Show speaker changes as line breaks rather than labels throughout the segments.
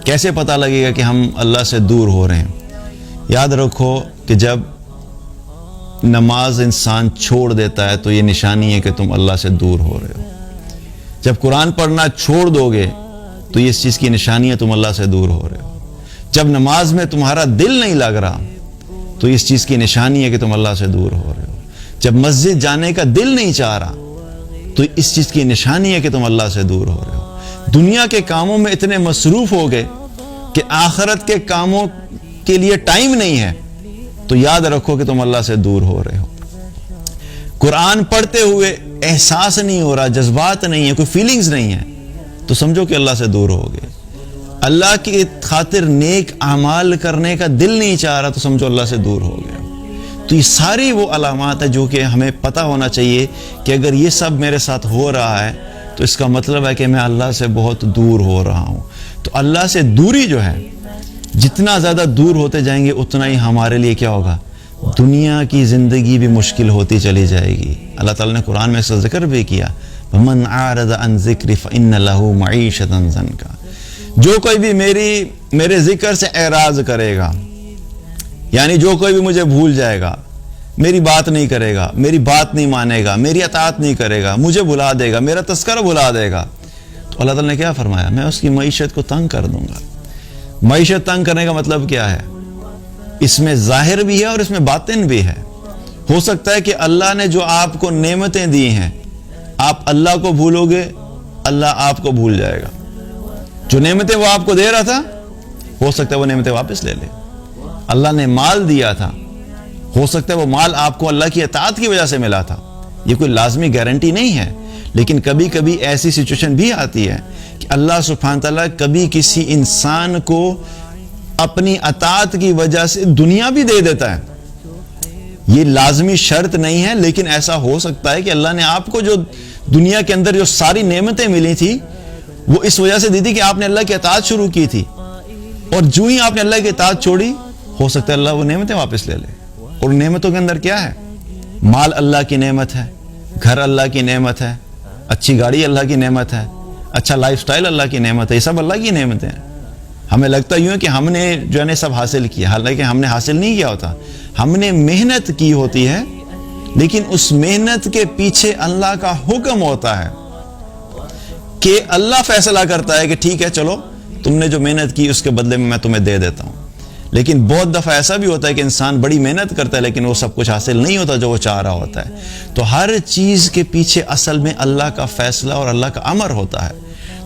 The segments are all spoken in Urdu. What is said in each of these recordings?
کیسے پتہ لگے گا کہ ہم اللہ سے دور ہو رہے ہیں؟ یاد رکھو کہ جب نماز انسان چھوڑ دیتا ہے تو یہ نشانی ہے کہ تم اللہ سے دور ہو رہے ہو۔ جب قرآن پڑھنا چھوڑ دو گے تو یہ اس چیز کی نشانی ہے تم اللہ سے دور ہو رہے ہو۔ جب نماز میں تمہارا دل نہیں لگ رہا تو اس چیز کی نشانی ہے کہ تم اللہ سے دور ہو رہے ہو۔ جب مسجد جانے کا دل نہیں چاہ رہا تو اس چیز کی نشانی ہے کہ تم اللہ سے دور ہو رہے ہو۔ دنیا کے کاموں میں اتنے مصروف ہو گئے کہ آخرت کے کاموں کے لیے ٹائم نہیں ہے تو یاد رکھو کہ تم اللہ سے دور ہو رہے ہو۔ قرآن پڑھتے ہوئے احساس نہیں ہو رہا، جذبات نہیں ہے، کوئی فیلنگز نہیں ہے تو سمجھو کہ اللہ سے دور ہو گئے۔ اللہ کی خاطر نیک اعمال کرنے کا دل نہیں چاہ رہا تو سمجھو اللہ سے دور ہو گیا۔ تو یہ ساری وہ علامات ہیں جو کہ ہمیں پتہ ہونا چاہیے کہ اگر یہ سب میرے ساتھ ہو رہا ہے تو اس کا مطلب ہے کہ میں اللہ سے بہت دور ہو رہا ہوں۔ تو اللہ سے دوری جو ہے، جتنا زیادہ دور ہوتے جائیں گے اتنا ہی ہمارے لیے کیا ہوگا؟ دنیا کی زندگی بھی مشکل ہوتی چلی جائے گی۔ اللہ تعالیٰ نے قرآن میں اس کا ذکر بھی کیا، وَمَنْ أَعْرَضَ عَنْ ذِكْرِي فَإِنَّ لَهُ مَعِيشَةً ضَنْكَ۔ جو کوئی بھی میرے ذکر سے اعراض کرے گا، یعنی جو کوئی بھی مجھے بھول جائے گا، میری بات نہیں کرے گا، میری بات نہیں مانے گا، میری اطاعت نہیں کرے گا، مجھے بھلا دے گا، میرا تذکرہ بھلا دے گا، تو اللہ تعالیٰ نے کیا فرمایا؟ میں اس کی معیشت کو تنگ کر دوں گا۔ معیشت تنگ کرنے کا مطلب کیا ہے؟ اس میں ظاہر بھی ہے اور اس میں باطن بھی ہے۔ ہو سکتا ہے کہ اللہ نے جو آپ کو نعمتیں دی ہیں، آپ اللہ کو بھولو گے، اللہ آپ کو بھول جائے گا۔ جو نعمتیں وہ آپ کو دے رہا تھا، ہو سکتا ہے وہ نعمتیں واپس لے لے۔ اللہ نے مال دیا تھا، ہو سکتا ہے وہ مال آپ کو اللہ کی اطاعت کی وجہ سے ملا تھا۔ یہ کوئی لازمی گارنٹی نہیں ہے، لیکن کبھی کبھی ایسی سچویشن بھی آتی ہے کہ اللہ سبحانہ تعالیٰ کبھی کسی انسان کو اپنی اطاعت کی وجہ سے دنیا بھی دے دیتا ہے۔ یہ لازمی شرط نہیں ہے، لیکن ایسا ہو سکتا ہے کہ اللہ نے آپ کو جو دنیا کے اندر جو ساری نعمتیں ملی تھی وہ اس وجہ سے دی تھی کہ آپ نے اللہ کی اطاعت شروع کی تھی، اور جو ہی آپ نے اللہ کی اطاعت چھوڑی، ہو سکتا ہے اللہ وہ نعمتیں واپس لے لے۔ اور نعمتوں کے اندر کیا ہے؟ مال اللہ کی نعمت ہے، گھر اللہ کی نعمت ہے، اچھی گاڑی اللہ کی نعمت ہے، اچھا لائف سٹائل اللہ کی نعمت ہے، یہ سب اللہ کی نعمتیں ہیں۔ ہمیں لگتا یوں ہے کہ ہم نے جو ہے سب حاصل کیا، حالانکہ ہم نے حاصل نہیں کیا ہوتا، ہم نے محنت کی ہوتی ہے، لیکن اس محنت کے پیچھے اللہ کا حکم ہوتا ہے کہ اللہ فیصلہ کرتا ہے کہ ٹھیک ہے چلو تم نے جو محنت کی اس کے بدلے میں تمہیں دے دیتا ہوں۔ لیکن بہت دفعہ ایسا بھی ہوتا ہے کہ انسان بڑی محنت کرتا ہے لیکن وہ سب کچھ حاصل نہیں ہوتا جو وہ چاہ رہا ہوتا ہے۔ تو ہر چیز کے پیچھے اصل میں اللہ کا فیصلہ اور اللہ کا امر ہوتا ہے۔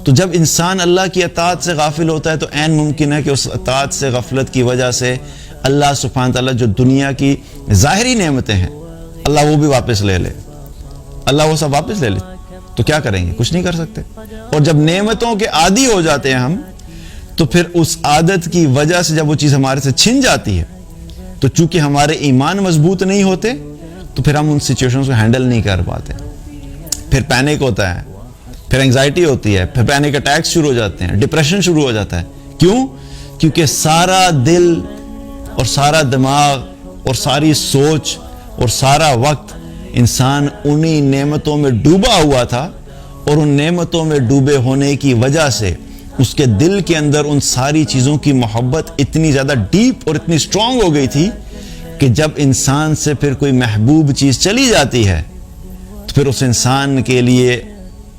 تو جب انسان اللہ کی اطاعت سے غافل ہوتا ہے تو عین ممکن ہے کہ اس اطاعت سے غفلت کی وجہ سے اللہ سبحانہ تعالیٰ جو دنیا کی ظاہری نعمتیں ہیں اللہ وہ بھی واپس لے لے، اللہ وہ سب واپس لے لے، تو کیا کریں گے؟ کچھ نہیں کر سکتے۔ اور جب نعمتوں کے عادی ہو جاتے ہیں ہم، تو پھر اس عادت کی وجہ سے جب وہ چیز ہمارے سے چھن جاتی ہے تو چونکہ ہمارے ایمان مضبوط نہیں ہوتے تو پھر ہم ان سچویشنز کو ہینڈل نہیں کر پاتے، پھر پینک ہوتا ہے، پھر انگزائٹی ہوتی ہے، پھر پینک اٹیکس شروع ہو جاتے ہیں، ڈپریشن شروع ہو جاتا ہے۔ کیوں؟ کیونکہ سارا دل اور سارا دماغ اور ساری سوچ اور سارا وقت انسان انہی نعمتوں میں ڈوبا ہوا تھا، اور ان نعمتوں میں ڈوبے ہونے کی وجہ سے اس کے دل کے اندر ان ساری چیزوں کی محبت اتنی زیادہ ڈیپ اور اتنی سٹرونگ ہو گئی تھی کہ جب انسان سے پھر کوئی محبوب چیز چلی جاتی ہے تو پھر اس انسان کے لیے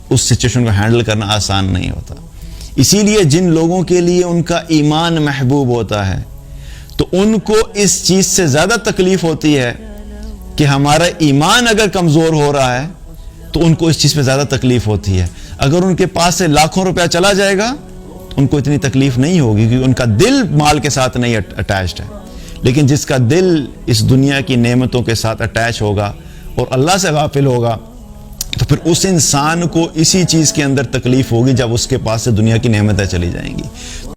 اس سچویشن کو ہینڈل کرنا آسان نہیں ہوتا۔ اسی لیے جن لوگوں کے لیے ان کا ایمان محبوب ہوتا ہے تو ان کو اس چیز سے زیادہ تکلیف ہوتی ہے کہ ہمارا ایمان اگر کمزور ہو رہا ہے تو ان کو اس چیز پہ زیادہ تکلیف ہوتی ہے۔ اگر ان کے پاس سے لاکھوں روپیہ چلا جائے گا تو ان کو اتنی تکلیف نہیں ہوگی کیونکہ ان کا دل مال کے ساتھ نہیں اٹیچڈ ہے، لیکن جس کا دل اس دنیا کی نعمتوں کے ساتھ اٹیچ ہوگا اور اللہ سے غافل ہوگا تو پھر اس انسان کو اسی چیز کے اندر تکلیف ہوگی جب اس کے پاس سے دنیا کی نعمتیں چلی جائیں گی۔